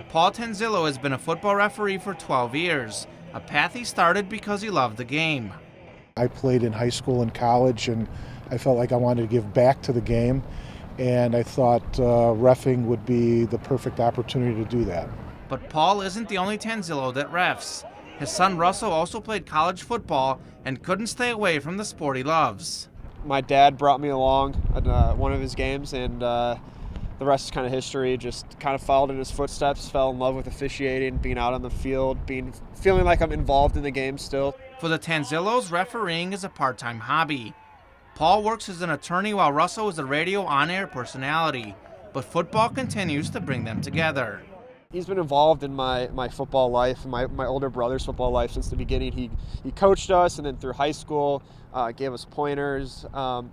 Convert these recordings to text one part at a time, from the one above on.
Paul Tanzillo has been a football referee for 12 years, a path he started because he loved the game. I played in high school and college, and I felt like I wanted to give back to the game, and I thought reffing would be the perfect opportunity to do that. But Paul isn't the only Tanzillo that refs. His son Russell also played college football and couldn't stay away from the sport he loves. My dad brought me along at one of his games, and the rest is kind of history. Just kind of followed in his footsteps, fell in love with officiating, being out on the field, feeling like I'm involved in the game still. For the Tanzillos, refereeing is a part-time hobby. Paul works as an attorney while Russell is a radio on-air personality, but football continues to bring them together. He's been involved in my football life, my older brother's football life since the beginning. He coached us, and then through high school, gave us pointers.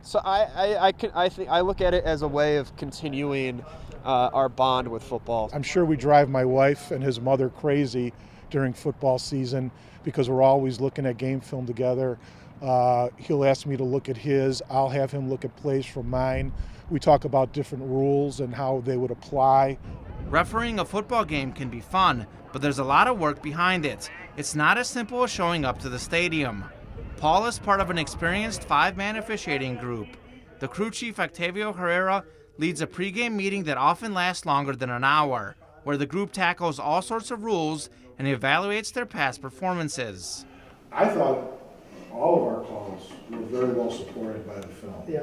So I look at it as a way of continuing our bond with football. I'm sure we drive my wife and his mother crazy during football season because we're always looking at game film together. He'll ask me to look at his, I'll have him look at plays from mine. We talk about different rules and how they would apply. Refereeing a football game can be fun, but there's a lot of work behind it. It's not as simple as showing up to the stadium. Paul is part of an experienced 5-man officiating group. The crew chief, Octavio Herrera, leads a pregame meeting that often lasts longer than an hour, where the group tackles all sorts of rules and evaluates their past performances. I thought all of our calls were very well supported by the film. Yeah,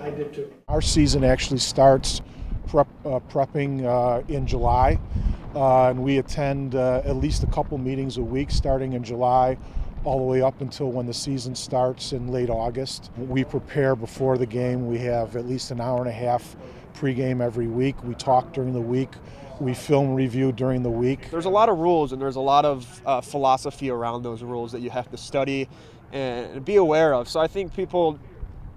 I did too. Our season actually starts prepping in July, and we attend at least a couple meetings a week starting in July all the way up until when the season starts in late August. We prepare before the game. We have at least an hour and a half pregame every week. We talk during the week. We film review during the week. There's a lot of rules, and there's a lot of philosophy around those rules that you have to study and be aware of. So I think people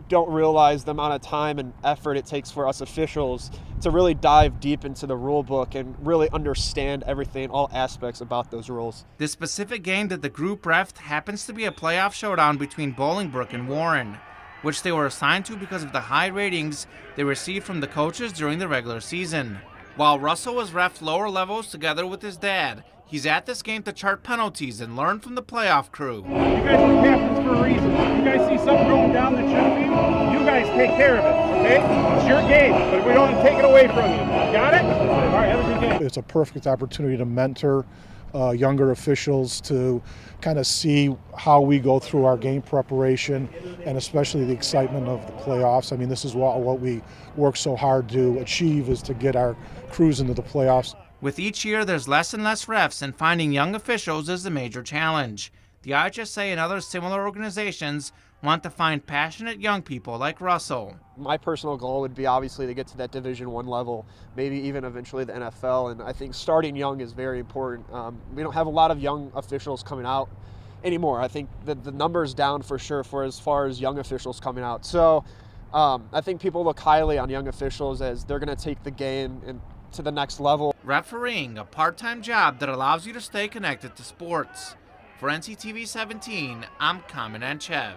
don't realize the amount of time and effort it takes for us officials to really dive deep into the rule book and really understand everything, all aspects about those rules. This specific game that the group refed happens to be a playoff showdown between Bolingbrook and Warren, which they were assigned to because of the high ratings they received from the coaches during the regular season. While Russell was refed lower levels together with his dad, he's at this game to chart penalties and learn from the playoff crew. You guys are captains for a reason. You guys see something going down that shouldn't be, you guys take care of it, okay? It's your game, but we don't take it away from you. Got it? All right, have a good game. It's a perfect opportunity to mentor younger officials, to kind of see how we go through our game preparation, and especially the excitement of the playoffs. I mean, this is what we work so hard to achieve, is to get our crews into the playoffs. With each year, there's less and less refs, and finding young officials is a major challenge. The IHSA and other similar organizations want to find passionate young people like Russell. My personal goal would be obviously to get to that Division I level, maybe even eventually the NFL, and I think starting young is very important. We don't have a lot of young officials coming out anymore. I think that the number's down for sure for as far as young officials coming out. So I think people look highly on young officials as they're going to take the game and to the next level. Refereeing, a part-time job that allows you to stay connected to sports. For NCTV 17, I'm Kamen Anchev.